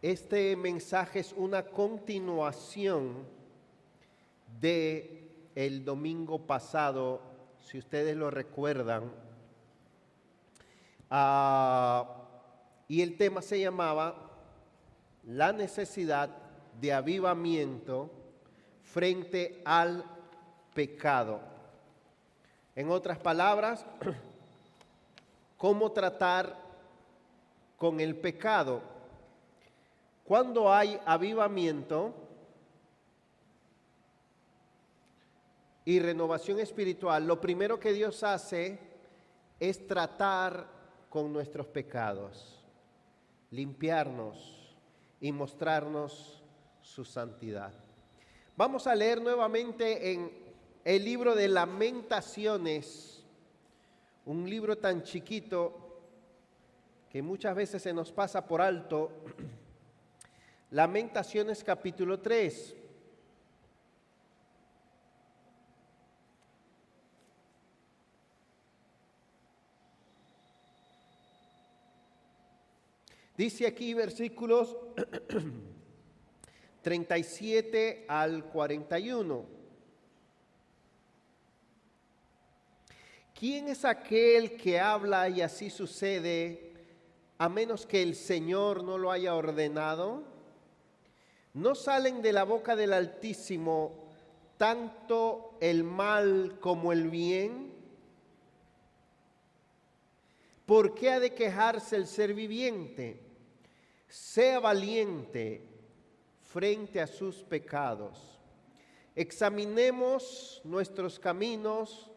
Este mensaje es una continuación de el domingo pasado, si ustedes lo recuerdan. Y el tema se llamaba la necesidad de avivamiento frente al pecado. En otras palabras, cómo tratar con el pecado. Cuando hay avivamiento y renovación espiritual, lo primero que Dios hace es tratar con nuestros pecados, limpiarnos y mostrarnos su santidad. Vamos a leer nuevamente en el libro de Lamentaciones, un libro tan chiquito que muchas veces se nos pasa por alto. Lamentaciones capítulo 3. Dice aquí versículos 37 al 41. ¿Quién es aquel que habla y así sucede, a menos que el Señor no lo haya ordenado? ¿No salen de la boca del Altísimo tanto el mal como el bien? ¿Por qué ha de quejarse el ser viviente? Sea valiente frente a sus pecados. Examinemos nuestros caminos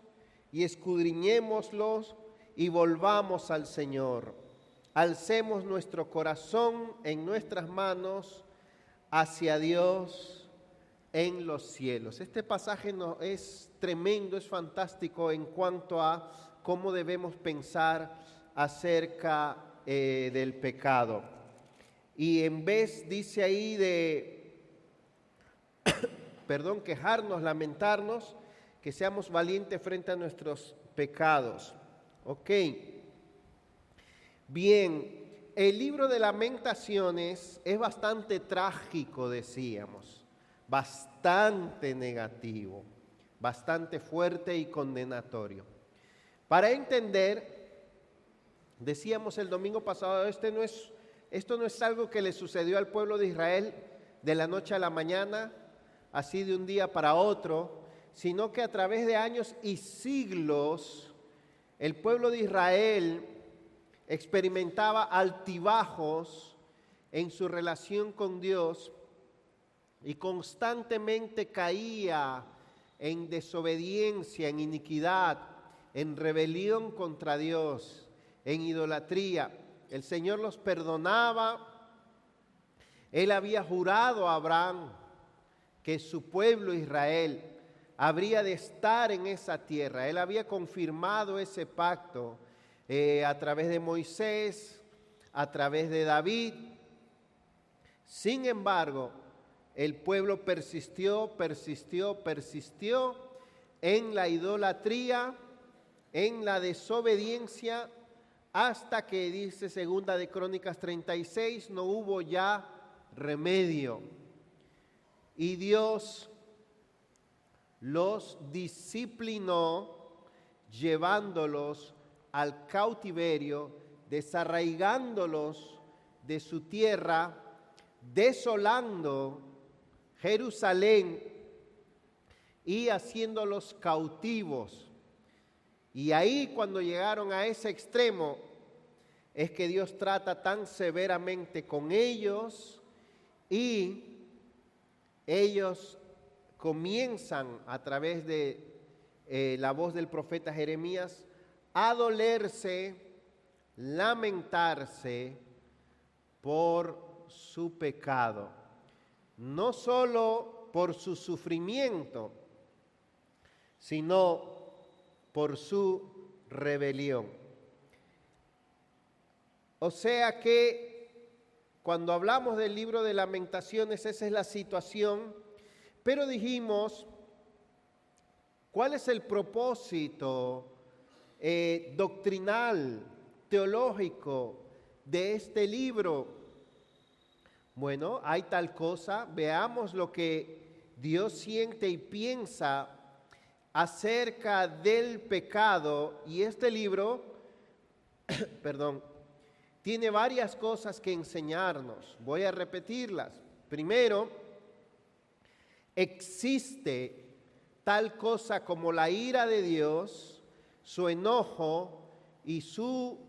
y escudriñémoslos y volvamos al Señor. Alcemos nuestro corazón en nuestras manos hacia Dios en los cielos. Este pasaje es tremendo, es fantástico en cuanto a cómo debemos pensar acerca del pecado. Y en vez, dice ahí, de quejarnos, lamentarnos, que seamos valientes frente a nuestros pecados. Ok. Bien, el libro de Lamentaciones es bastante trágico, decíamos, bastante negativo, bastante fuerte y condenatorio. Para entender, decíamos el domingo pasado, esto no es algo que le sucedió al pueblo de Israel de la noche a la mañana, así de un día para otro, sino que a través de años y siglos el pueblo de Israel experimentaba altibajos en su relación con Dios y constantemente caía en desobediencia, en iniquidad, en rebelión contra Dios, en idolatría. El Señor los perdonaba. Él había jurado a Abraham que su pueblo Israel habría de estar en esa tierra. Él había confirmado ese pacto a través de Moisés, a través de David. Sin embargo, el pueblo persistió en la idolatría, en la desobediencia, hasta que, dice segunda de Crónicas 36, no hubo ya remedio. Y Dios los disciplinó llevándolos al cautiverio, desarraigándolos de su tierra, desolando Jerusalén y haciéndolos cautivos. Y ahí, cuando llegaron a ese extremo, es que Dios trata tan severamente con ellos y ellos comienzan a través de la voz del profeta Jeremías a dolerse, lamentarse por su pecado. No solo por su sufrimiento, sino por su rebelión. O sea que cuando hablamos del libro de Lamentaciones, esa es la situación, pero dijimos, ¿cuál es el propósito doctrinal, teológico de este libro? Bueno, hay tal cosa. Veamos lo que Dios siente y piensa acerca del pecado. Y este libro, perdón, tiene varias cosas que enseñarnos. Voy a repetirlas. Primero, existe tal cosa como la ira de Dios, su enojo y su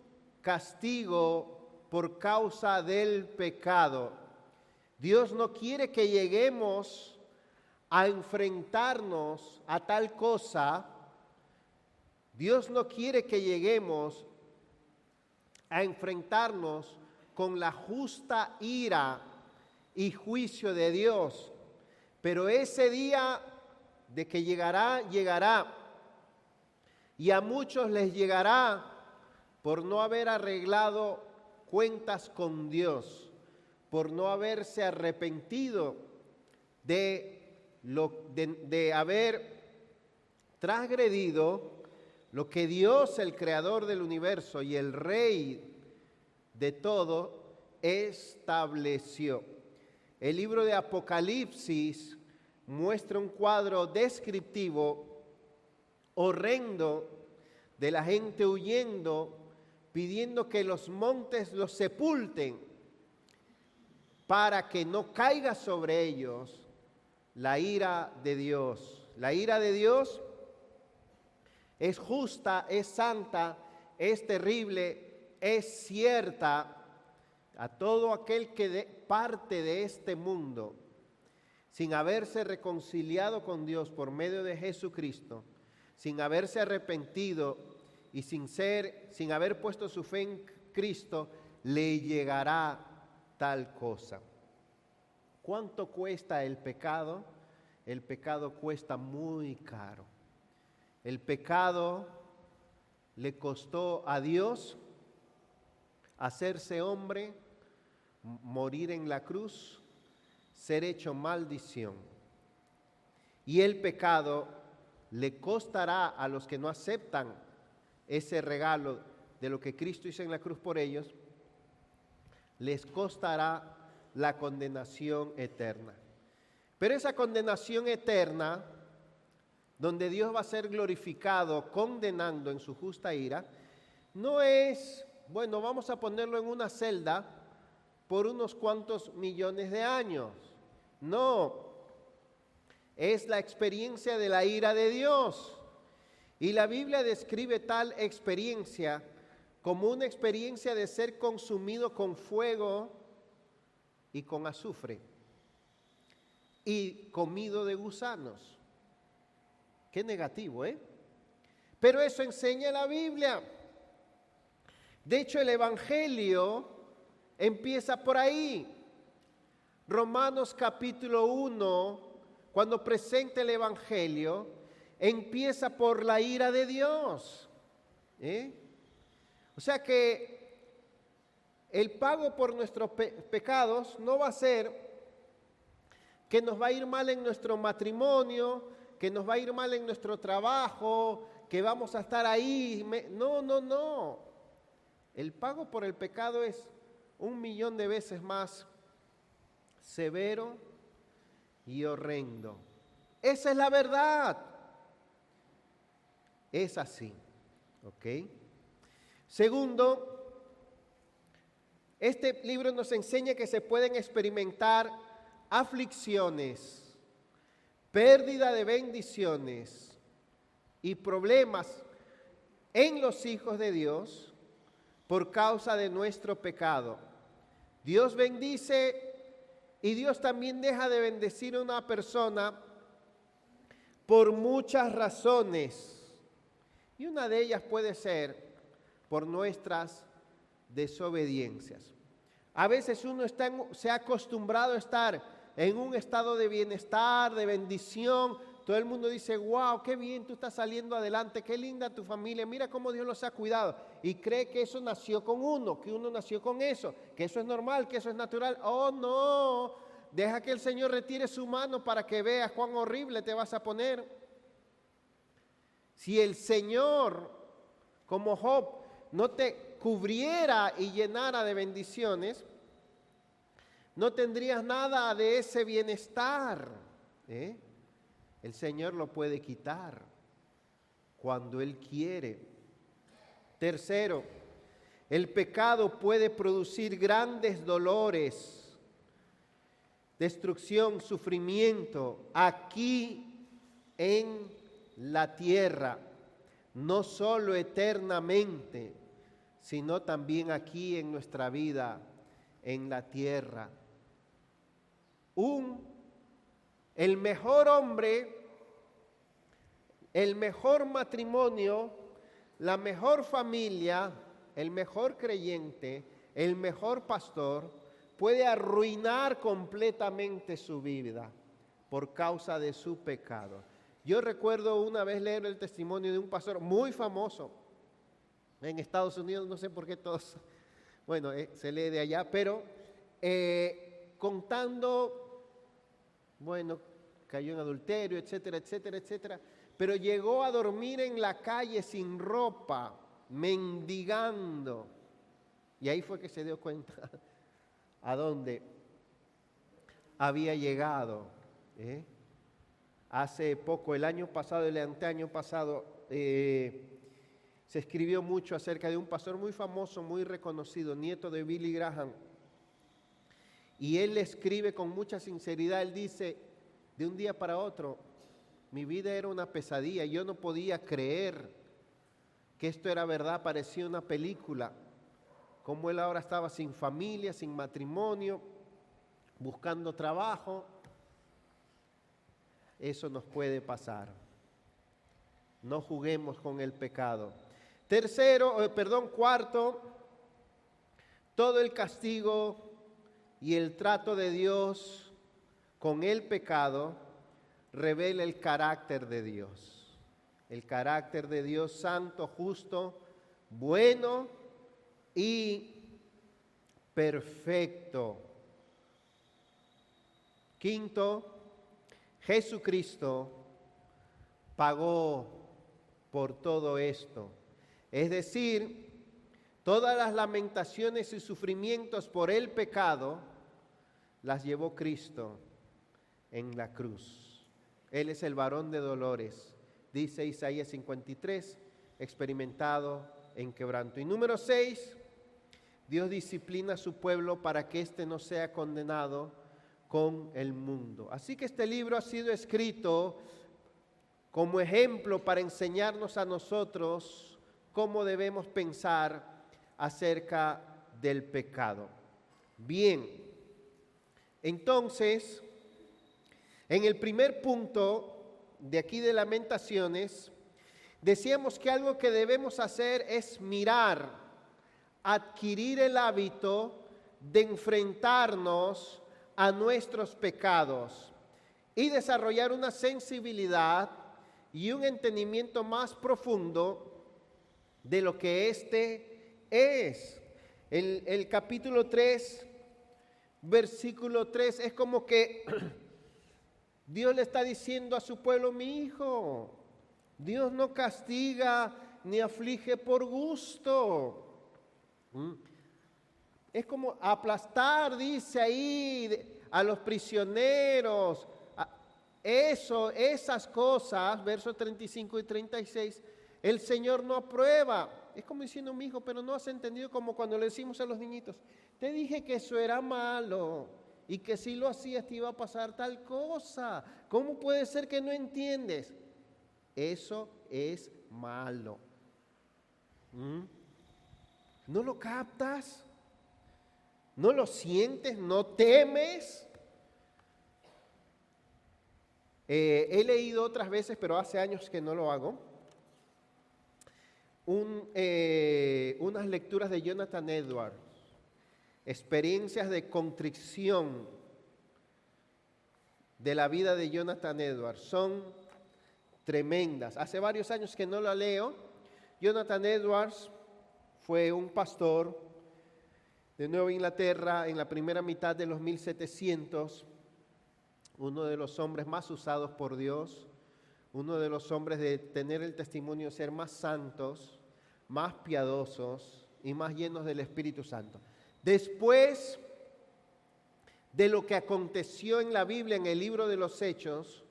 castigo por causa del pecado. Dios no quiere que lleguemos a enfrentarnos a tal cosa. Dios no quiere que lleguemos a enfrentarnos con la justa ira y juicio de Dios. Pero ese día de que llegará, llegará. Y a muchos les llegará por no haber arreglado cuentas con Dios, por no haberse arrepentido de haber transgredido lo que Dios, el creador del universo y el rey de todo, estableció. El libro de Apocalipsis muestra un cuadro descriptivo horrendo de la gente huyendo, pidiendo que los montes los sepulten para que no caiga sobre ellos la ira de Dios. La ira de Dios es justa, es santa, es terrible, es cierta a todo aquel que parte de este mundo sin haberse reconciliado con Dios por medio de Jesucristo, sin haberse arrepentido y sin haber puesto su fe en Cristo, le llegará tal cosa. ¿Cuánto cuesta el pecado? El pecado cuesta muy caro. El pecado le costó a Dios hacerse hombre, morir en la cruz, ser hecho maldición. Y el pecado le costará a los que no aceptan ese regalo de lo que Cristo hizo en la cruz por ellos, les costará la condenación eterna. Pero esa condenación eterna, donde Dios va a ser glorificado condenando en su justa ira, no es, bueno, vamos a ponerlo en una celda por unos cuantos millones de años. No, es la experiencia de la ira de Dios. Y la Biblia describe tal experiencia como una experiencia de ser consumido con fuego y con azufre y comido de gusanos. Qué negativo, ¿eh? Pero eso enseña la Biblia. De hecho, el Evangelio empieza por ahí. Romanos capítulo 1, cuando presenta el Evangelio, empieza por la ira de Dios. O sea que el pago por nuestros pecados no va a ser que nos va a ir mal en nuestro matrimonio, que nos va a ir mal en nuestro trabajo, que vamos a estar ahí. No. El pago por el pecado es 1.000.000 de veces más severo y horrendo. Esa es la verdad. Es así. ¿Ok? Segundo, este libro nos enseña que se pueden experimentar aflicciones, pérdida de bendiciones y problemas en los hijos de Dios por causa de nuestro pecado. Dios bendice y Dios también deja de bendecir a una persona por muchas razones. Y una de ellas puede ser por nuestras desobediencias. A veces uno se ha acostumbrado a estar en un estado de bienestar, de bendición. Todo el mundo dice, wow, qué bien, tú estás saliendo adelante, qué linda tu familia, mira cómo Dios los ha cuidado. Y cree que eso nació con uno, que uno nació con eso, que eso es normal, que eso es natural. Oh, no, deja que el Señor retire su mano para que veas cuán horrible te vas a poner. Si el Señor, como Job, no te cubriera y llenara de bendiciones, no tendrías nada de ese bienestar. El Señor lo puede quitar cuando Él quiere. Tercero, el pecado puede producir grandes dolores, destrucción, sufrimiento aquí en la tierra, no solo eternamente, sino también aquí en nuestra vida en la tierra. El mejor hombre, el mejor matrimonio, la mejor familia, el mejor creyente, el mejor pastor, puede arruinar completamente su vida por causa de su pecado. Yo recuerdo una vez leer el testimonio de un pastor muy famoso en Estados Unidos, no sé por qué todos, bueno, se lee de allá, pero contando, bueno, cayó en adulterio, etcétera, etcétera, etcétera, pero llegó a dormir en la calle sin ropa, mendigando, y ahí fue que se dio cuenta a dónde había llegado. Hace poco, el año pasado, el anteaño pasado, se escribió mucho acerca de un pastor muy famoso, muy reconocido, nieto de Billy Graham. Y él escribe con mucha sinceridad, él dice, de un día para otro, mi vida era una pesadilla, yo no podía creer que esto era verdad, parecía una película. Como él ahora estaba sin familia, sin matrimonio, buscando trabajo. Eso nos puede pasar. No juguemos con el pecado. Cuarto, todo el castigo y el trato de Dios con el pecado revela el carácter de Dios. El carácter de Dios santo, justo, bueno y perfecto. Quinto, Jesucristo pagó por todo esto. Es decir, todas las lamentaciones y sufrimientos por el pecado las llevó Cristo en la cruz. Él es el varón de dolores, dice Isaías 53, experimentado en quebranto. Y número 6, Dios disciplina a su pueblo para que éste no sea condenado con el mundo. Así que este libro ha sido escrito como ejemplo para enseñarnos a nosotros cómo debemos pensar acerca del pecado. Bien, entonces, en el primer punto de aquí de Lamentaciones, decíamos que algo que debemos hacer es mirar, adquirir el hábito de enfrentarnos a nuestros pecados y desarrollar una sensibilidad y un entendimiento más profundo de lo que este es. El capítulo 3, versículo 3, es como que Dios le está diciendo a su pueblo, mi hijo, Dios no castiga ni aflige por gusto. Es como aplastar, dice ahí, a los prisioneros. Esas cosas, versos 35 y 36, el Señor no aprueba. Es como diciendo, mi hijo, pero no has entendido, como cuando le decimos a los niñitos, te dije que eso era malo y que si lo hacías te iba a pasar tal cosa. ¿Cómo puede ser que no entiendes? Eso es malo. ¿No lo captas? ¿No lo sientes? ¿No temes? He leído otras veces, pero hace años que no lo hago, unas lecturas de Jonathan Edwards, experiencias de contrición de la vida de Jonathan Edwards. Son tremendas. Hace varios años que no la leo. Jonathan Edwards fue un pastor de Nueva Inglaterra en la primera mitad de los 1700, uno de los hombres más usados por Dios, uno de los hombres de tener el testimonio de ser más santos, más piadosos y más llenos del Espíritu Santo. Después de lo que aconteció en la Biblia, en el libro de los Hechos,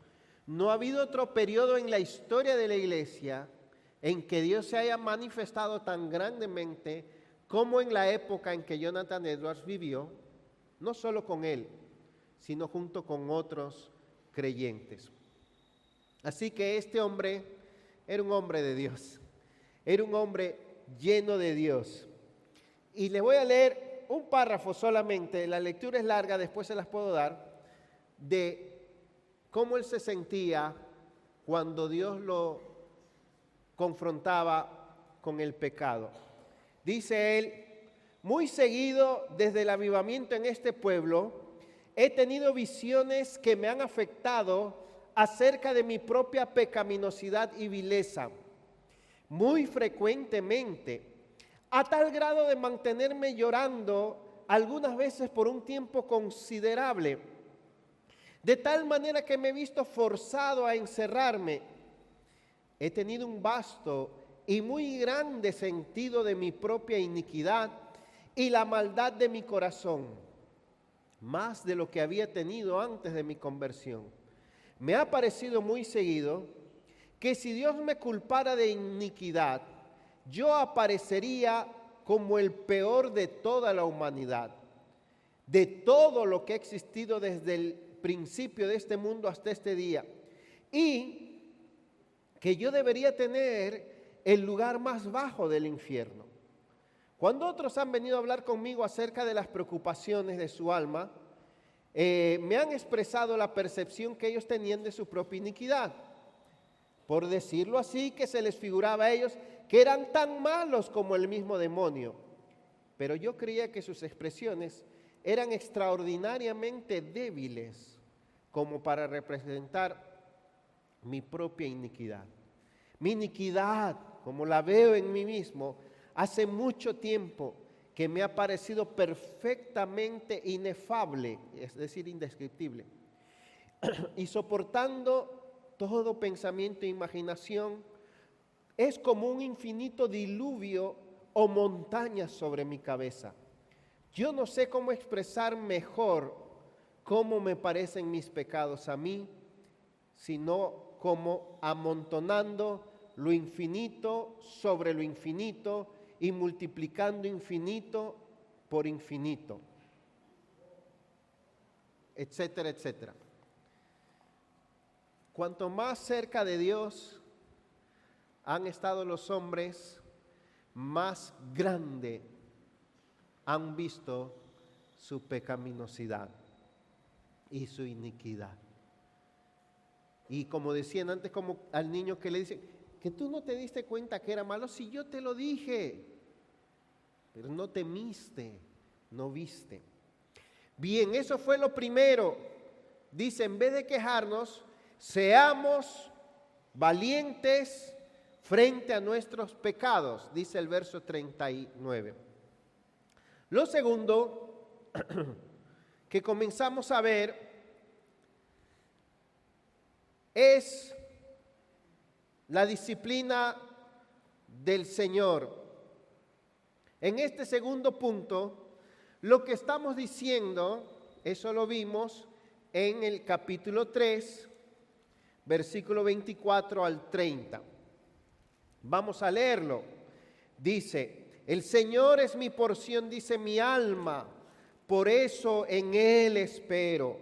no ha habido otro periodo en la historia de la iglesia en que Dios se haya manifestado tan grandemente como en la época en que Jonathan Edwards vivió, no solo con él, sino junto con otros creyentes. Así que este hombre era un hombre de Dios, era un hombre lleno de Dios. Y les voy a leer un párrafo solamente, la lectura es larga, después se las puedo dar, de cómo él se sentía cuando Dios lo confrontaba con el pecado. Dice él: muy seguido desde el avivamiento en este pueblo, he tenido visiones que me han afectado acerca de mi propia pecaminosidad y vileza, muy frecuentemente, a tal grado de mantenerme llorando algunas veces por un tiempo considerable, de tal manera que me he visto forzado a encerrarme. He tenido un vasto y muy grande sentido de mi propia iniquidad y la maldad de mi corazón, más de lo que había tenido antes de mi conversión. Me ha parecido muy seguido que si Dios me culpara de iniquidad, yo aparecería como el peor de toda la humanidad, de todo lo que ha existido desde el principio de este mundo hasta este día, y que yo debería tener el lugar más bajo del infierno. Cuando otros han venido a hablar conmigo acerca de las preocupaciones de su alma, me han expresado la percepción que ellos tenían de su propia iniquidad. Por decirlo así, que se les figuraba a ellos que eran tan malos como el mismo demonio. Pero yo creía que sus expresiones eran extraordinariamente débiles como para representar mi propia iniquidad. Mi iniquidad, como la veo en mí mismo, hace mucho tiempo que me ha parecido perfectamente inefable, es decir, indescriptible, y soportando todo pensamiento e imaginación, es como un infinito diluvio o montaña sobre mi cabeza. Yo no sé cómo expresar mejor cómo me parecen mis pecados a mí, sino como amontonando lo infinito sobre lo infinito y multiplicando infinito por infinito, etcétera, etcétera. Cuanto más cerca de Dios han estado los hombres, más grande han visto su pecaminosidad y su iniquidad. Y como decían antes, como al niño que le dicen, que tú no te diste cuenta que era malo, si yo te lo dije, pero no temiste, no viste. Bien, eso fue lo primero. Dice, en vez de quejarnos, seamos valientes frente a nuestros pecados, dice el verso 39. Lo segundo que comenzamos a ver es la disciplina del Señor. En este segundo punto, lo que estamos diciendo, eso lo vimos en el capítulo 3, versículo 24 al 30. Vamos a leerlo. Dice, el Señor es mi porción, dice mi alma, por eso en Él espero.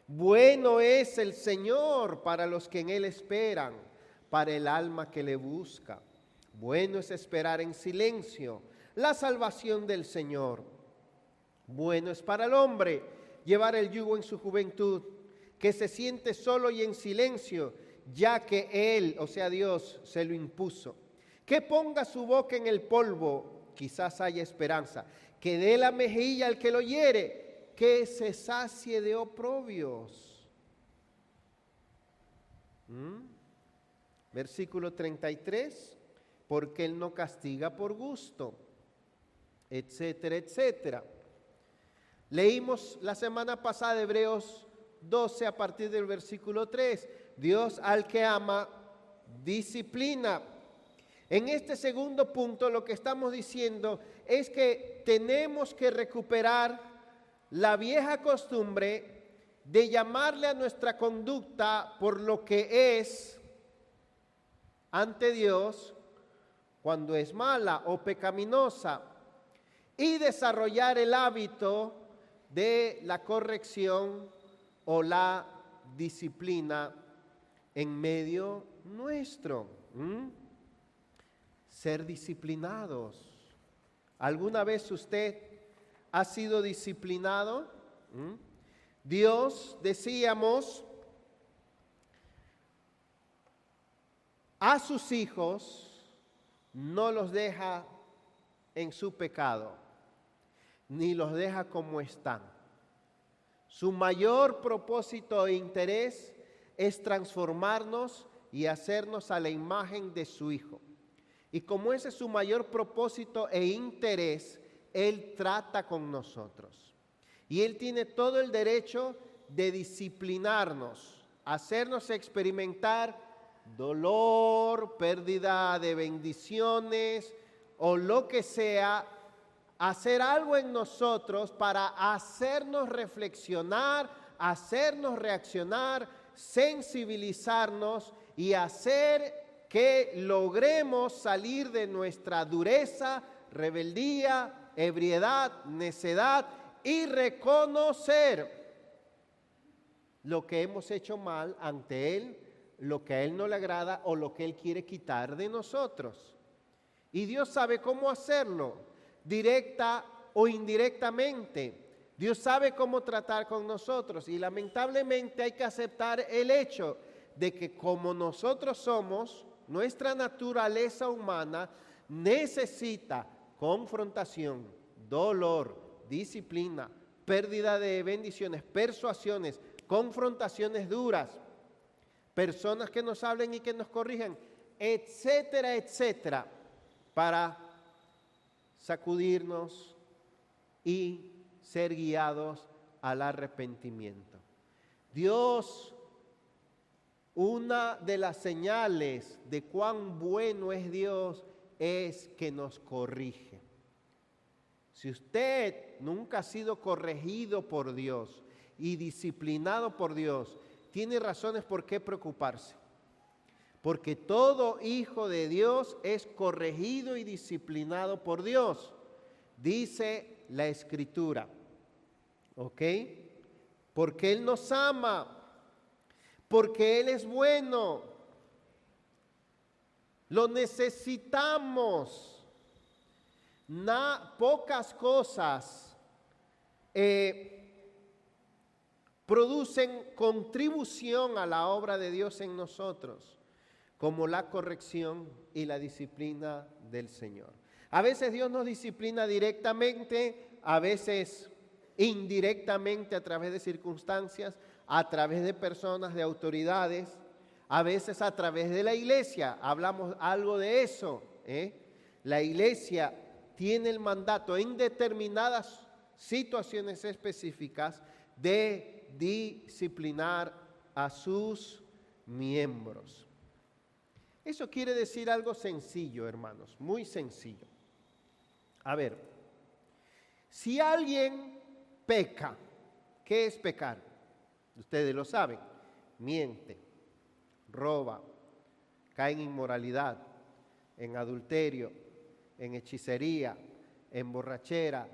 Bueno es el Señor para los que en Él esperan, para el alma que le busca. Bueno es esperar en silencio la salvación del Señor. Bueno es para el hombre llevar el yugo en su juventud, que se siente solo y en silencio, ya que Él, o sea Dios, se lo impuso. Que ponga su boca en el polvo, quizás haya esperanza. Que dé la mejilla al que lo hiere, que se sacie de oprobios. Versículo 33, porque Él no castiga por gusto, etcétera, etcétera. Leímos la semana pasada Hebreos 12 a partir del versículo 3. Dios al que ama, disciplina. En este segundo punto lo que estamos diciendo es que tenemos que recuperar la vieja costumbre de llamarle a nuestra conducta por lo que es ante Dios cuando es mala o pecaminosa y desarrollar el hábito de la corrección o la disciplina en medio nuestro. Ser disciplinados. ¿Alguna vez usted ha sido disciplinado? Dios, decíamos, a sus hijos no los deja en su pecado, ni los deja como están. Su mayor propósito e interés es transformarnos y hacernos a la imagen de su Hijo. Y como ese es su mayor propósito e interés, Él trata con nosotros. Y Él tiene todo el derecho de disciplinarnos, hacernos experimentar dolor, pérdida de bendiciones o lo que sea, hacer algo en nosotros para hacernos reflexionar, hacernos reaccionar, sensibilizarnos y hacer que logremos salir de nuestra dureza, rebeldía, ebriedad, necedad y reconocer lo que hemos hecho mal ante Él, lo que a Él no le agrada o lo que Él quiere quitar de nosotros. Y Dios sabe cómo hacerlo, directa o indirectamente. Dios sabe cómo tratar con nosotros y lamentablemente hay que aceptar el hecho de que como nosotros somos, nuestra naturaleza humana necesita confrontación, dolor, disciplina, pérdida de bendiciones, persuasiones, confrontaciones duras, personas que nos hablen y que nos corrijan, etcétera, etcétera, para sacudirnos y ser guiados al arrepentimiento. Dios, una de las señales de cuán bueno es Dios es que nos corrige. Si usted nunca ha sido corregido por Dios y disciplinado por Dios, tiene razones por qué preocuparse. Porque todo hijo de Dios es corregido y disciplinado por Dios, dice la Escritura. ¿Ok? Porque Él nos ama, porque Él es bueno, lo necesitamos. Pocas cosas producen contribución a la obra de Dios en nosotros, como la corrección y la disciplina del Señor. A veces Dios nos disciplina directamente, a veces indirectamente a través de circunstancias, a través de personas, de autoridades, a veces a través de la iglesia. Hablamos algo de eso. La iglesia tiene el mandato en determinadas situaciones específicas de disciplinar a sus miembros. Eso quiere decir algo sencillo, hermanos, muy sencillo. A ver, si alguien peca, ¿qué es pecar? Ustedes lo saben, miente, roba, cae en inmoralidad, en adulterio, en hechicería, en borrachera,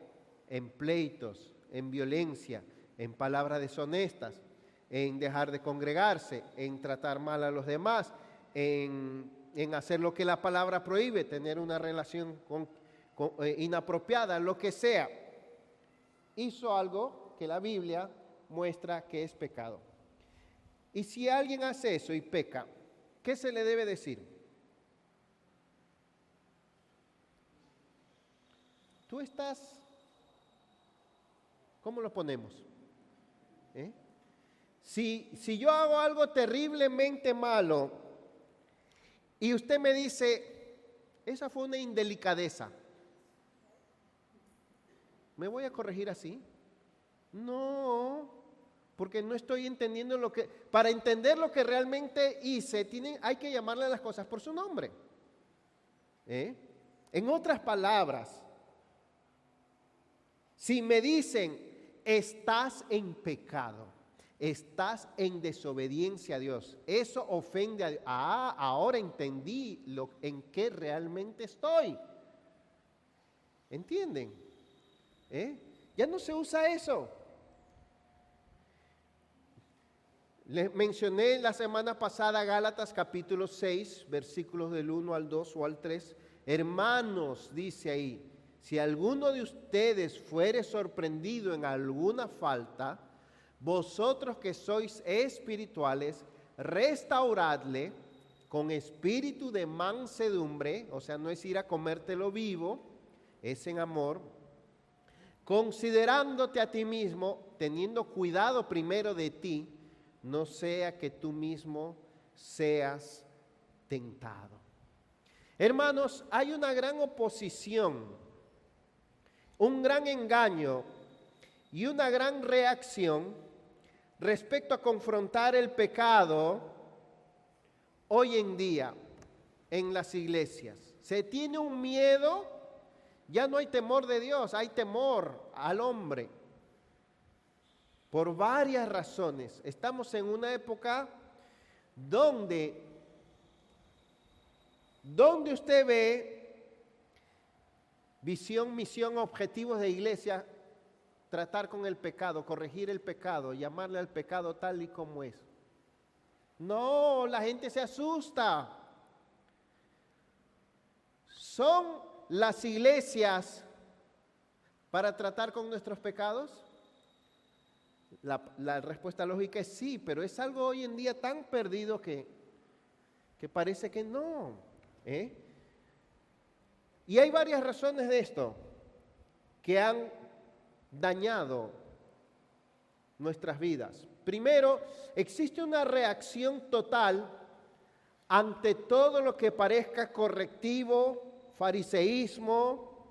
en pleitos, en violencia, en palabras deshonestas, en dejar de congregarse, en tratar mal a los demás, en hacer lo que la palabra prohíbe, tener una relación inapropiada, lo que sea. Hizo algo que la Biblia muestra que es pecado. Y si alguien hace eso y peca, ¿qué se le debe decir? Tú estás, ¿cómo lo ponemos? Si yo hago algo terriblemente malo y usted me dice, esa fue una indelicadeza, ¿me voy a corregir así? No, porque no estoy entendiendo lo que... Para entender lo que realmente hice, hay que llamarle a las cosas por su nombre. En otras palabras, si me dicen, estás en pecado, estás en desobediencia a Dios. Eso ofende a Dios. Ahora entendí en qué realmente estoy. ¿Entienden? Ya no se usa eso. Les mencioné la semana pasada Gálatas capítulo 6, versículos del 1 al 2 o al 3. Hermanos, dice ahí, si alguno de ustedes fuere sorprendido en alguna falta, vosotros que sois espirituales, restauradle con espíritu de mansedumbre, o sea, no es ir a comértelo vivo, es en amor, considerándote a ti mismo, teniendo cuidado primero de ti, no sea que tú mismo seas tentado. Hermanos, hay una gran oposición, un gran engaño y una gran reacción respecto a confrontar el pecado hoy en día en las iglesias. Se tiene un miedo, ya no hay temor de Dios, hay temor al hombre. Por varias razones. Estamos en una época donde usted ve visión, misión, objetivos de iglesia, tratar con el pecado, corregir el pecado, llamarle al pecado tal y como es. No, la gente se asusta. ¿Son las iglesias para tratar con nuestros pecados? La respuesta lógica es sí, pero es algo hoy en día tan perdido que parece que no. Y hay varias razones de esto que han dañado nuestras vidas. Primero, existe una reacción total ante todo lo que parezca correctivo, fariseísmo,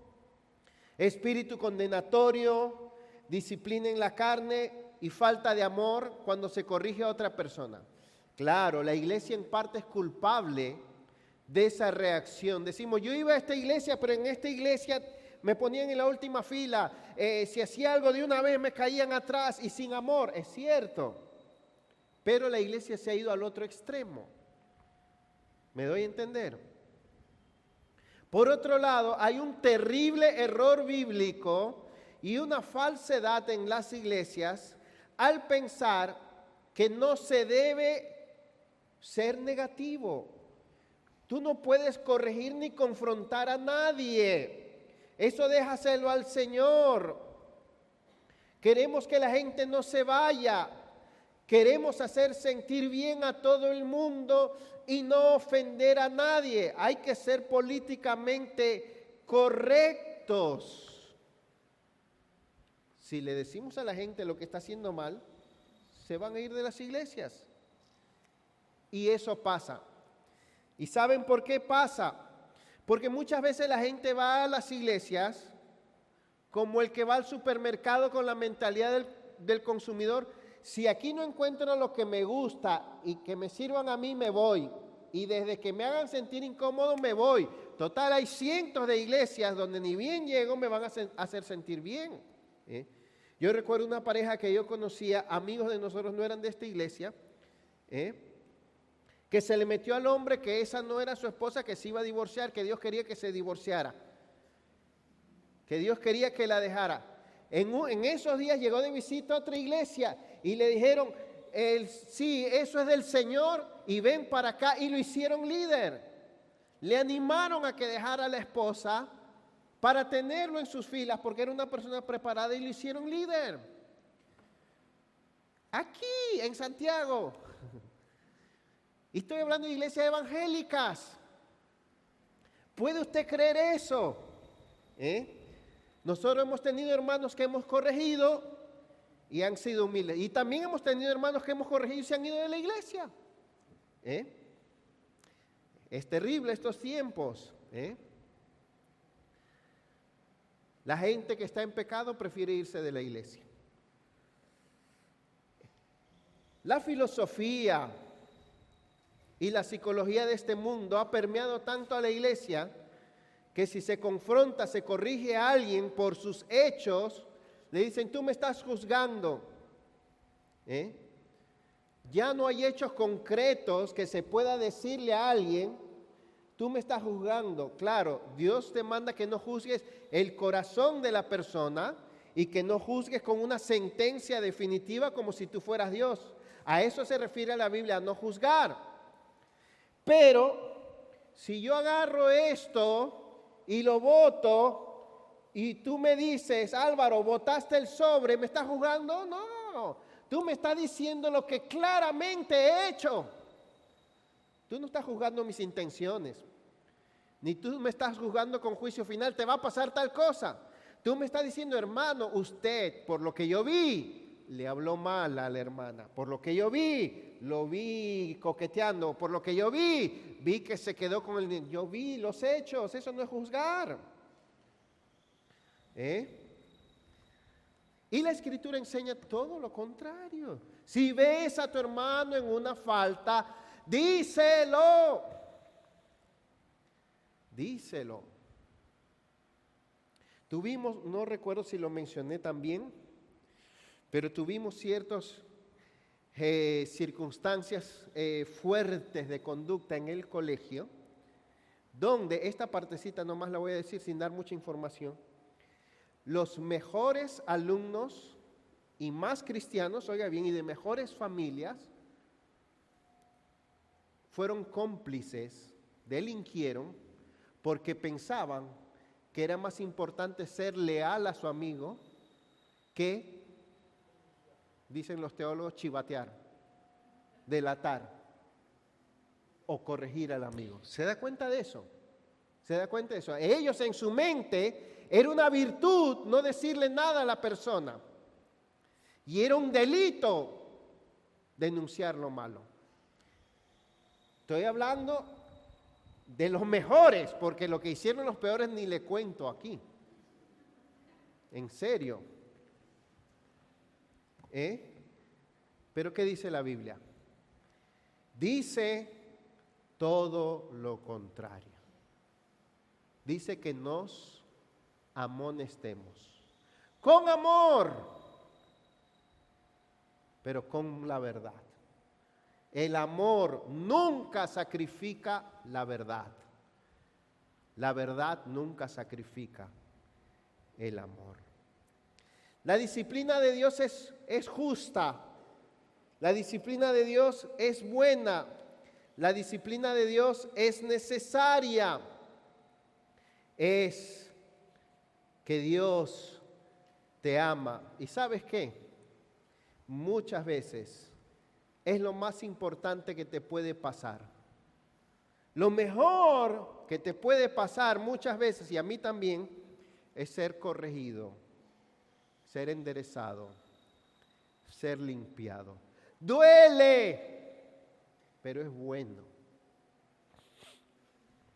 espíritu condenatorio, disciplina en la carne y falta de amor cuando se corrige a otra persona. Claro, la iglesia en parte es culpable de esa reacción. Decimos, yo iba a esta iglesia, pero en esta iglesia me ponían en la última fila. Si hacía algo de una vez me caían atrás y sin amor. Es cierto. Pero la iglesia se ha ido al otro extremo. ¿Me doy a entender? Por otro lado, hay un terrible error bíblico y una falsedad en las iglesias al pensar que no se debe ser negativo. Tú no puedes corregir ni confrontar a nadie. Eso déjaselo al Señor. Queremos que la gente no se vaya. Queremos hacer sentir bien a todo el mundo y no ofender a nadie. Hay que ser políticamente correctos. Si le decimos a la gente lo que está haciendo mal, se van a ir de las iglesias. Y eso pasa. ¿Y saben por qué pasa? Porque muchas veces la gente va a las iglesias como el que va al supermercado con la mentalidad del consumidor. Si aquí no encuentro lo que me gusta y que me sirvan a mí, me voy. Y desde que me hagan sentir incómodo, me voy. Total, hay cientos de iglesias donde ni bien llego me van a hacer sentir bien. Yo recuerdo una pareja que yo conocía, amigos de nosotros, no eran de esta iglesia, que se le metió al hombre que esa no era su esposa, que se iba a divorciar, que Dios quería que se divorciara, que Dios quería que la dejara. En esos días llegó de visita a otra iglesia y le dijeron, sí, eso es del Señor y ven para acá, y lo hicieron líder. Le animaron a que dejara a la esposa para tenerlo en sus filas porque era una persona preparada y lo hicieron líder. Aquí en Santiago. Y estoy hablando de iglesias evangélicas. ¿Puede usted creer eso? Nosotros hemos tenido hermanos que hemos corregido y han sido humildes. Y también hemos tenido hermanos que hemos corregido y se han ido de la iglesia. Es terrible estos tiempos. La gente que está en pecado prefiere irse de la iglesia. La filosofía y la psicología de este mundo ha permeado tanto a la iglesia que si se confronta, se corrige a alguien por sus hechos, le dicen, tú me estás juzgando. Ya no hay hechos concretos que se pueda decirle a alguien, tú me estás juzgando. Claro, Dios te manda que no juzgues el corazón de la persona y que no juzgues con una sentencia definitiva como si tú fueras Dios. A eso se refiere la Biblia, a no juzgar. Pero si yo agarro esto y lo voto y tú me dices, Álvaro, votaste el sobre, ¿me estás juzgando? No. Tú me estás diciendo lo que claramente he hecho. Tú no estás juzgando mis intenciones. Ni tú me estás juzgando con juicio final. Te va a pasar tal cosa. Tú me estás diciendo, hermano, usted, por lo que yo vi, le habló mal a la hermana. Por lo que yo vi, lo vi coqueteando. Por lo que yo vi que se quedó con el niño. Yo vi los hechos. Eso no es juzgar. Y la Escritura enseña todo lo contrario. Si ves a tu hermano en una falta, díselo. Díselo. Tuvimos, no recuerdo si lo mencioné también, pero tuvimos ciertas circunstancias fuertes de conducta en el colegio, donde esta partecita nomás la voy a decir sin dar mucha información. Los mejores alumnos y más cristianos, oiga bien, y de mejores familias, fueron cómplices, delinquieron, porque pensaban que era más importante ser leal a su amigo que, dicen los teólogos, chivatear, delatar o corregir al amigo. ¿Se da cuenta de eso? ¿Se da cuenta de eso? Ellos en su mente era una virtud no decirle nada a la persona. Y era un delito denunciar lo malo. Estoy hablando de los mejores, porque lo que hicieron los peores ni le cuento aquí. En serio. ¿Pero qué dice la Biblia? Dice todo lo contrario. Dice que nos amonestemos con amor, pero con la verdad. El amor nunca sacrifica la verdad. La verdad nunca sacrifica el amor. La disciplina de Dios es justa. La disciplina de Dios es buena. La disciplina de Dios es necesaria. Es que Dios te ama. ¿Y sabes qué? Muchas veces es lo más importante que te puede pasar. Lo mejor que te puede pasar muchas veces, y a mí también, es ser corregido, ser enderezado, ser limpiado. Duele, pero es bueno.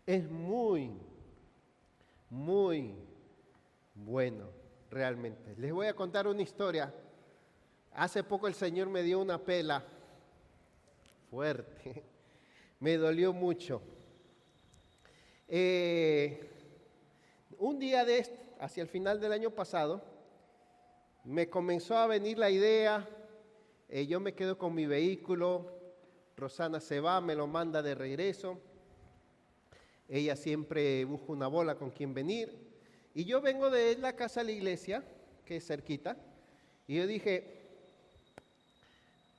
Es muy bueno, realmente. Les voy a contar una historia. Hace poco el Señor me dio una pela fuerte. Me dolió mucho. Un día hacia el final del año pasado, me comenzó a venir la idea. Yo me quedo con mi vehículo. Rosana se va, me lo manda de regreso. Ella siempre busca una bola con quien venir. Y yo vengo de la casa a la iglesia, que es cerquita. Y yo dije,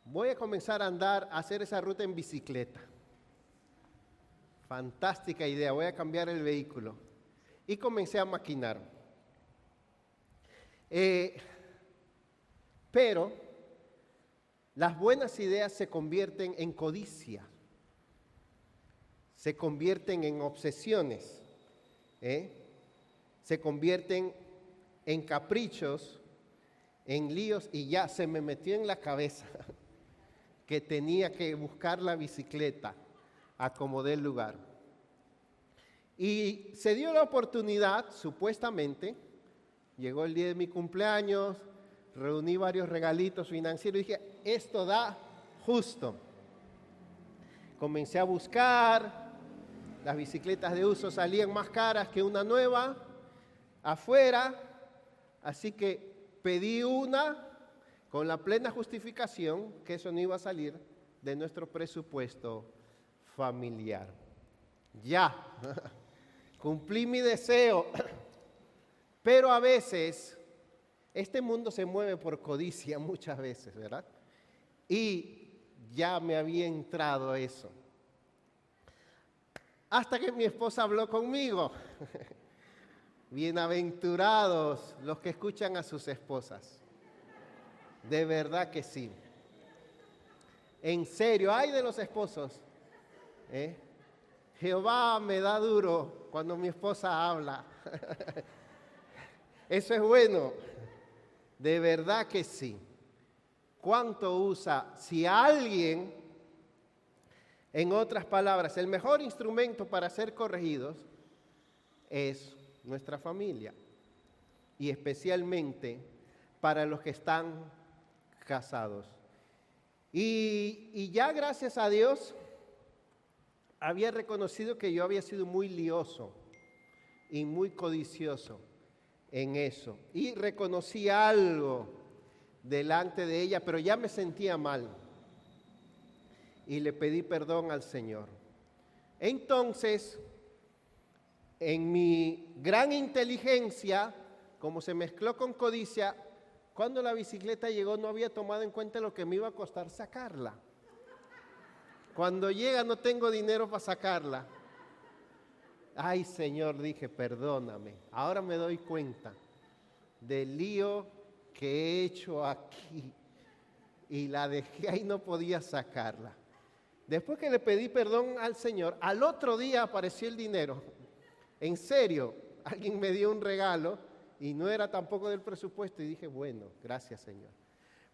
voy a comenzar a hacer esa ruta en bicicleta. Fantástica idea, voy a cambiar el vehículo. Y comencé a maquinar. Pero las buenas ideas se convierten en codicia. Se convierten en obsesiones, se convierten en caprichos, en líos, y ya se me metió en la cabeza que tenía que buscar la bicicleta, acomodé el lugar. Y se dio la oportunidad, supuestamente, llegó el día de mi cumpleaños, reuní varios regalitos financieros y dije, esto da justo. Comencé a buscar. Las bicicletas de uso salían más caras que una nueva afuera, así que pedí una con la plena justificación que eso no iba a salir de nuestro presupuesto familiar. Ya, cumplí mi deseo, pero a veces este mundo se mueve por codicia muchas veces, ¿verdad? Y ya me había entrado eso. Hasta que mi esposa habló conmigo. Bienaventurados los que escuchan a sus esposas. De verdad que sí. En serio, ay de los esposos. Jehová me da duro cuando mi esposa habla. Eso es bueno. De verdad que sí. ¿Cuánto usa? Si alguien, en otras palabras, el mejor instrumento para ser corregidos es nuestra familia. Y especialmente para los que están casados. Y ya gracias a Dios había reconocido que yo había sido muy lioso y muy codicioso en eso. Y reconocí algo delante de ella, pero ya me sentía mal. Y le pedí perdón al Señor. Entonces, en mi gran inteligencia, como se mezcló con codicia, cuando la bicicleta llegó no había tomado en cuenta lo que me iba a costar sacarla. Cuando llega no tengo dinero para sacarla. Ay, Señor, dije, perdóname. Ahora me doy cuenta del lío que he hecho aquí. Y la dejé ahí, no podía sacarla. Después que le pedí perdón al Señor, al otro día apareció el dinero. En serio, alguien me dio un regalo y no era tampoco del presupuesto. Y dije, bueno, gracias, Señor.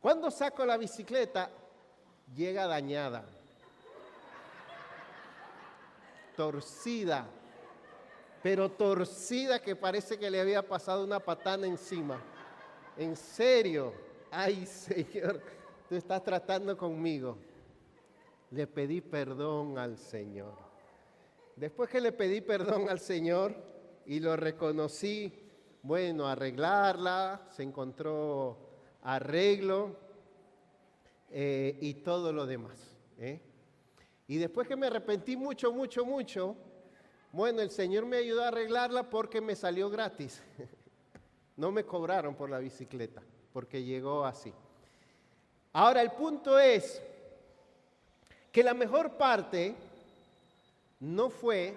Cuando saco la bicicleta, llega dañada. Torcida, pero torcida que parece que le había pasado una patana encima. En serio, ay Señor, tú estás tratando conmigo. Le pedí perdón al Señor. Después que le pedí perdón al Señor y lo reconocí, bueno, arreglarla, se encontró arreglo y todo lo demás. Y después que me arrepentí mucho, bueno, el Señor me ayudó a arreglarla porque me salió gratis. No me cobraron por la bicicleta, porque llegó así. Ahora, el punto es que la mejor parte no fue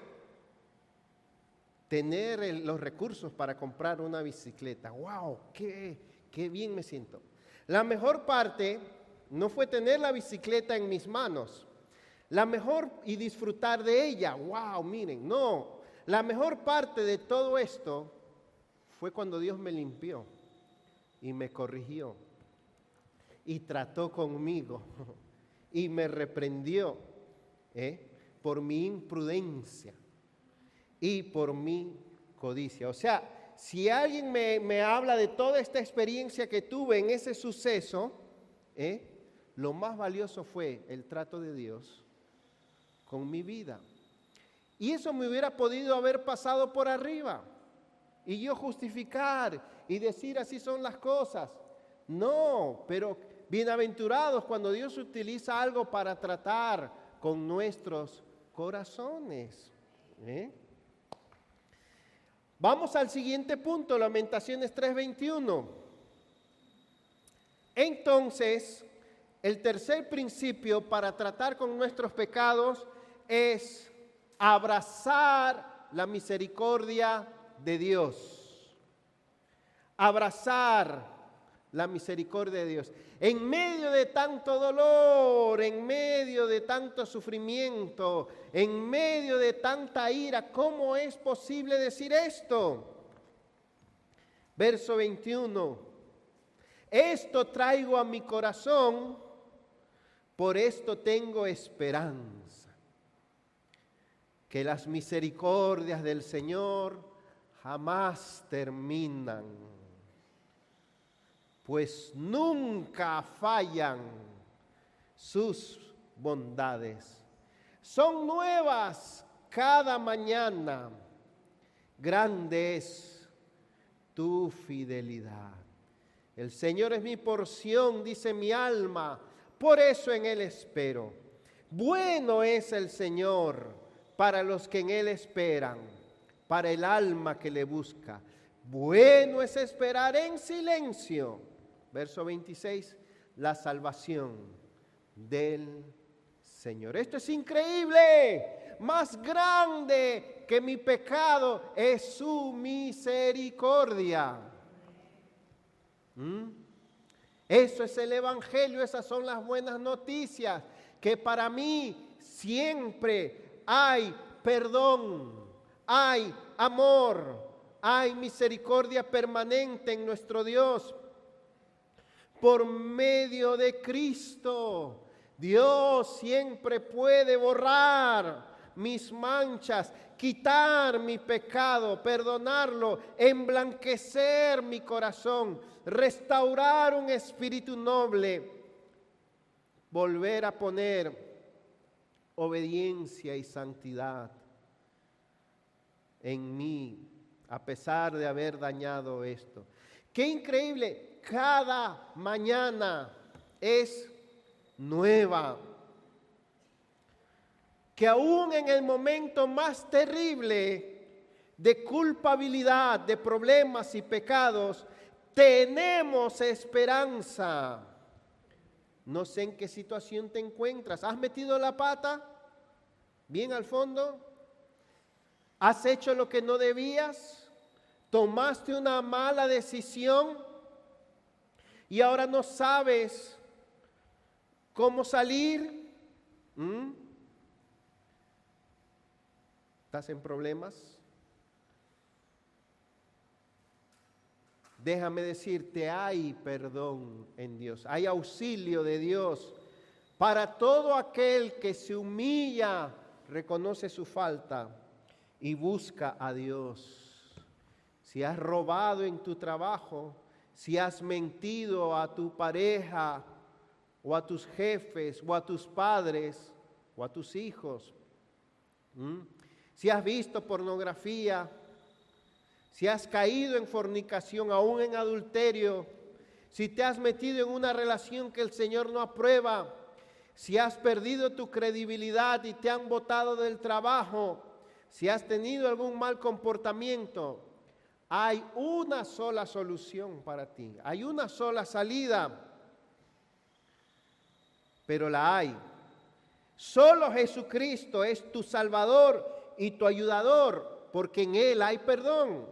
tener los recursos para comprar una bicicleta. ¡Wow! ¡Qué bien me siento! La mejor parte no fue tener la bicicleta en mis manos. La mejor y disfrutar de ella. ¡Wow! Miren, no. La mejor parte de todo esto fue cuando Dios me limpió y me corrigió y trató conmigo y me reprendió por mi imprudencia y por mi codicia. O sea, si alguien me habla de toda esta experiencia que tuve en ese suceso, lo más valioso fue el trato de Dios con mi vida. Y eso me hubiera podido haber pasado por arriba y yo justificar y decir así son las cosas. No, pero bienaventurados cuando Dios utiliza algo para tratar con nuestros corazones. Vamos al siguiente punto, Lamentaciones 3:21. Entonces, el tercer principio para tratar con nuestros pecados es abrazar la misericordia de Dios. Abrazar la misericordia de Dios. En medio de tanto dolor, en medio de tanto sufrimiento, en medio de tanta ira, ¿cómo es posible decir esto? Verso 21. Esto traigo a mi corazón, por esto tengo esperanza. Que las misericordias del Señor jamás terminan, pues nunca fallan sus bondades. Son nuevas cada mañana, grande es tu fidelidad. El Señor es mi porción, dice mi alma, por eso en Él espero. Bueno es el Señor para los que en Él esperan, para el alma que le busca. Bueno es esperar en silencio. Verso 26, la salvación del Señor. Esto es increíble. Más grande que mi pecado es su misericordia. Eso es el Evangelio, esas son las buenas noticias, que para mí siempre hay perdón, hay amor, hay misericordia permanente en nuestro Dios. Por medio de Cristo, Dios siempre puede borrar mis manchas, quitar mi pecado, perdonarlo, emblanquecer mi corazón, restaurar un espíritu noble, volver a poner obediencia y santidad en mí, a pesar de haber dañado esto. ¡Qué increíble! Cada mañana es nueva. Que aún en el momento más terrible de culpabilidad, de problemas y pecados, tenemos esperanza. No sé en qué situación te encuentras. ¿Has metido la pata bien al fondo? ¿Has hecho lo que no debías? ¿Tomaste una mala decisión y ahora no sabes cómo salir? ¿Estás en problemas? Déjame decirte, hay perdón en Dios, hay auxilio de Dios para todo aquel que se humilla, reconoce su falta y busca a Dios. Si has robado en tu trabajo, si has mentido a tu pareja o a tus jefes o a tus padres o a tus hijos, si has visto pornografía, si has caído en fornicación, aún en adulterio, si te has metido en una relación que el Señor no aprueba, si has perdido tu credibilidad y te han botado del trabajo, si has tenido algún mal comportamiento, hay una sola solución para ti, hay una sola salida, pero la hay. Solo Jesucristo es tu Salvador y tu ayudador, porque en Él hay perdón.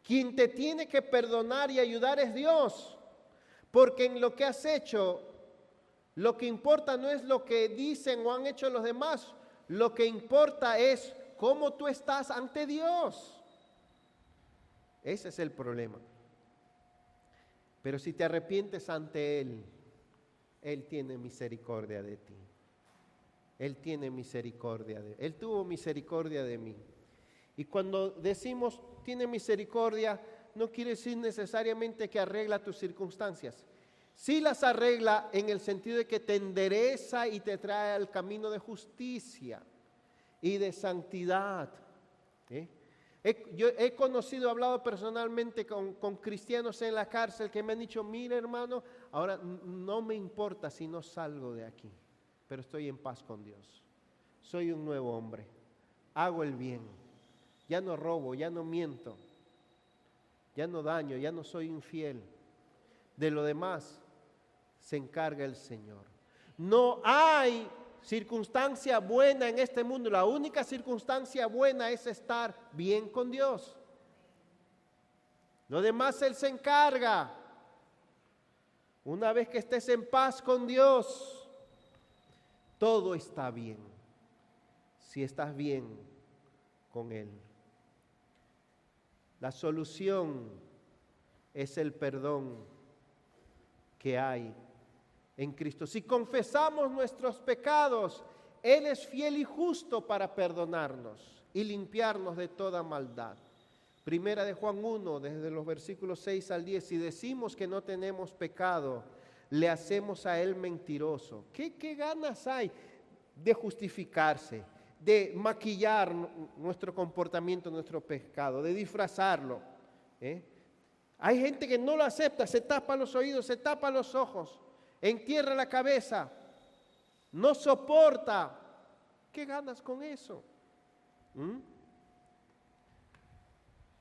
Quien te tiene que perdonar y ayudar es Dios, porque en lo que has hecho, lo que importa no es lo que dicen o han hecho los demás, lo que importa es cómo tú estás ante Dios. Ese es el problema. Pero si te arrepientes ante Él, Él tiene misericordia de ti. Él tiene misericordia de ti. Él tuvo misericordia de mí. Y cuando decimos tiene misericordia, no quiere decir necesariamente que arregla tus circunstancias. Sí las arregla en el sentido de que te endereza y te trae al camino de justicia y de santidad. Yo he conocido, hablado personalmente con cristianos en la cárcel que me han dicho, mira hermano, ahora no me importa si no salgo de aquí, pero estoy en paz con Dios. Soy un nuevo hombre, hago el bien, ya no robo, ya no miento, ya no daño, ya no soy infiel. De lo demás se encarga el Señor. No hay circunstancia buena en este mundo. La única circunstancia buena es estar bien con Dios. Lo demás Él se encarga. Una vez que estés en paz con Dios, todo está bien. Si estás bien con Él. La solución es el perdón que hay en Cristo. Si confesamos nuestros pecados, Él es fiel y justo para perdonarnos y limpiarnos de toda maldad. Primera de Juan 1, desde los versículos 6 al 10, si decimos que no tenemos pecado, le hacemos a Él mentiroso. ¿Qué ganas hay de justificarse, de maquillar nuestro comportamiento, nuestro pecado, de disfrazarlo? Hay gente que no lo acepta, se tapa los oídos, se tapa los ojos, entierra la cabeza, no soporta. ¿Qué ganas con eso?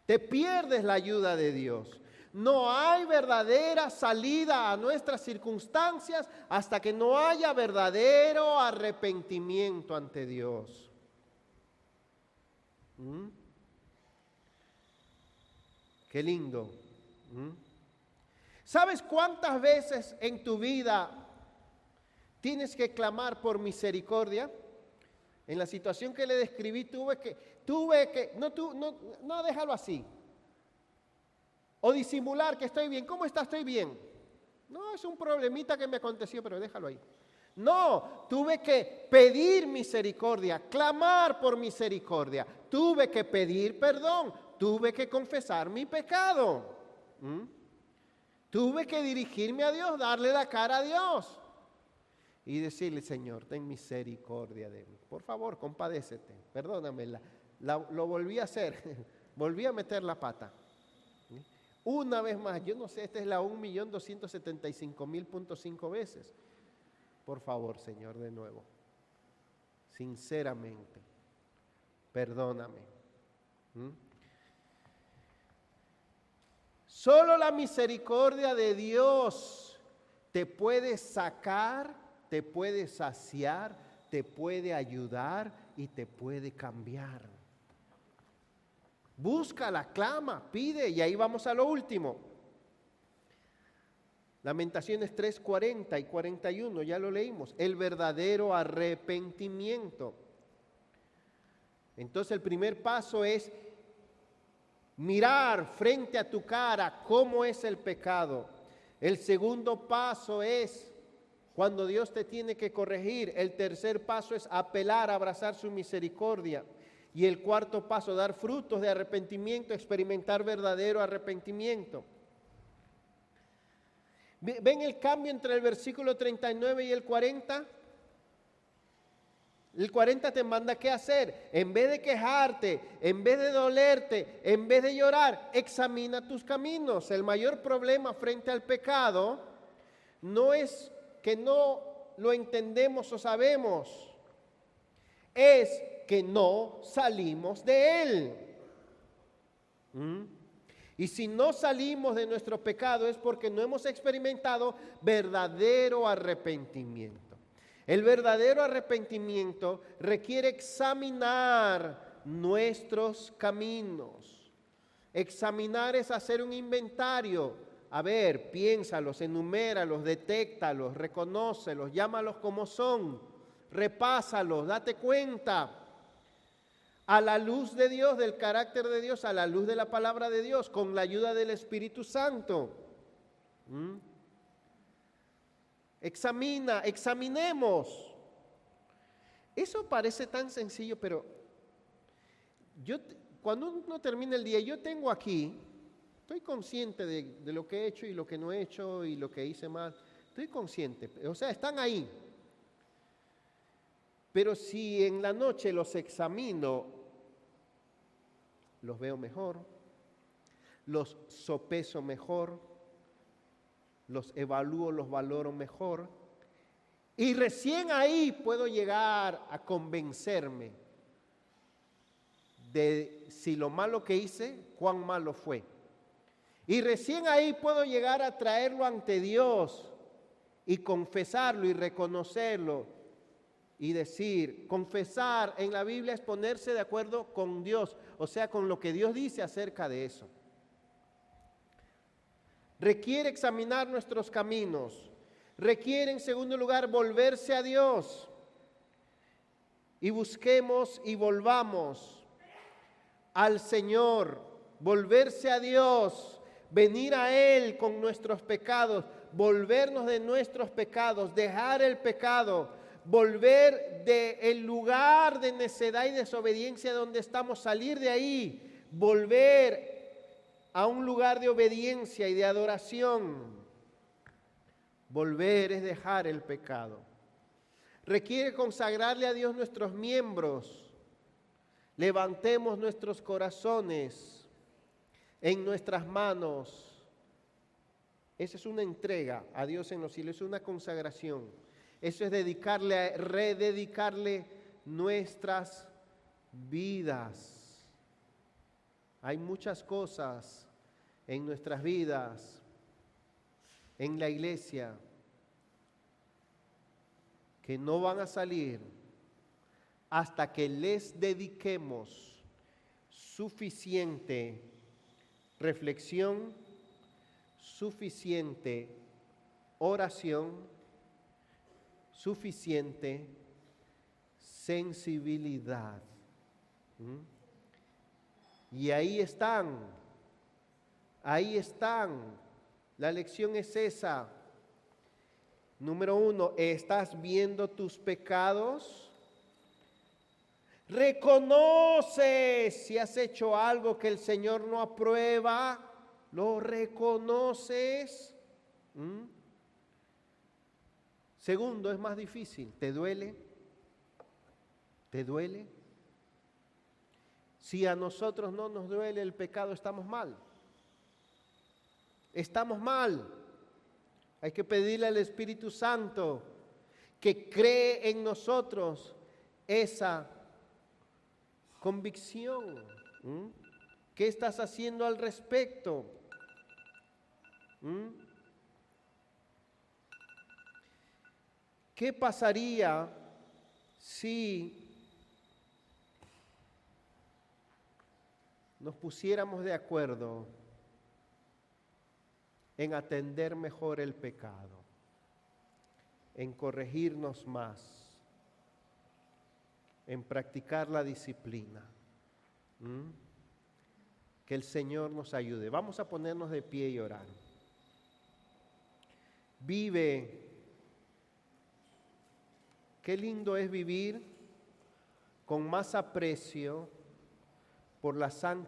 Te pierdes la ayuda de Dios. No hay verdadera salida a nuestras circunstancias hasta que no haya verdadero arrepentimiento ante Dios. Qué lindo. ¿Sabes cuántas veces en tu vida tienes que clamar por misericordia? En la situación que le describí no déjalo así. O disimular que estoy bien. ¿Cómo está? Estoy bien. No, es un problemita que me aconteció, pero déjalo ahí. No, tuve que pedir misericordia, clamar por misericordia. Tuve que pedir perdón, tuve que confesar mi pecado. Tuve que dirigirme a Dios, darle la cara a Dios. Y decirle, Señor, ten misericordia de mí. Por favor, compadécete. Perdóname, lo volví a hacer. Volví a meter la pata. Una vez más, yo no sé, esta es la 1.275.000.5 veces. Por favor, Señor, de nuevo. Sinceramente, perdóname. Solo la misericordia de Dios te puede sacar, te puede saciar, te puede ayudar y te puede cambiar. Búscala, clama, pide, y ahí vamos a lo último. Lamentaciones 3:40 y 41, ya lo leímos. El verdadero arrepentimiento. Entonces el primer paso es mirar frente a tu cara cómo es el pecado. El segundo paso es cuando Dios te tiene que corregir. El tercer paso es apelar, abrazar su misericordia. Y el cuarto paso, dar frutos de arrepentimiento, experimentar verdadero arrepentimiento. ¿Ven el cambio entre el versículo 39 y el 40? El 40 te manda qué hacer. En vez de quejarte, en vez de dolerte, en vez de llorar, examina tus caminos. El mayor problema frente al pecado no es que no lo entendemos o sabemos, es que no salimos de él. Y si no salimos de nuestro pecado es porque no hemos experimentado verdadero arrepentimiento. El verdadero arrepentimiento requiere examinar nuestros caminos. Examinar es hacer un inventario. A ver, piénsalos, enuméralos, detéctalos, reconócelos, llámalos como son, repásalos, date cuenta. A la luz de Dios, del carácter de Dios, a la luz de la palabra de Dios, con la ayuda del Espíritu Santo. Examinemos. Eso parece tan sencillo, pero cuando uno termina el día, yo tengo aquí, estoy consciente de lo que he hecho y lo que no he hecho y lo que hice mal. Estoy consciente, o sea, están ahí. Pero si en la noche los examino, los veo mejor, los sopeso mejor, los evalúo, los valoro mejor, y recién ahí puedo llegar a convencerme de si lo malo que hice, cuán malo fue. Y recién ahí puedo llegar a traerlo ante Dios y confesarlo y reconocerlo. Y decir, confesar en la Biblia es ponerse de acuerdo con Dios, o sea, con lo que Dios dice acerca de eso. Requiere examinar nuestros caminos, requiere en segundo lugar volverse a Dios. Y busquemos y volvamos al Señor, volverse a Dios, venir a Él con nuestros pecados, volvernos de nuestros pecados, dejar el pecado, volver del lugar de necedad y desobediencia donde estamos, salir de ahí, volver a un lugar de obediencia y de adoración. Volver es dejar el pecado. Requiere consagrarle a Dios nuestros miembros. Levantemos nuestros corazones en nuestras manos Esa es una entrega a Dios en los cielos, es una consagración. Eso es rededicarle nuestras vidas. Hay muchas cosas en nuestras vidas, en la iglesia, que no van a salir hasta que les dediquemos suficiente reflexión, suficiente oración, suficiente sensibilidad. Y ahí están. La lección es esa. Número 1, ¿estás viendo tus pecados? ¿Reconoces si has hecho algo que el Señor no aprueba? ¿Lo reconoces? Segundo, es más difícil. ¿Te duele? ¿Te duele? Si a nosotros no nos duele el pecado, estamos mal. Estamos mal. Hay que pedirle al Espíritu Santo que cree en nosotros esa convicción. ¿Qué estás haciendo al respecto? ¿Qué pasaría si nos pusiéramos de acuerdo en atender mejor el pecado, en corregirnos más, en practicar la disciplina? Que el Señor nos ayude. Vamos a ponernos de pie y orar. Vive. Qué lindo es vivir con más aprecio por la santa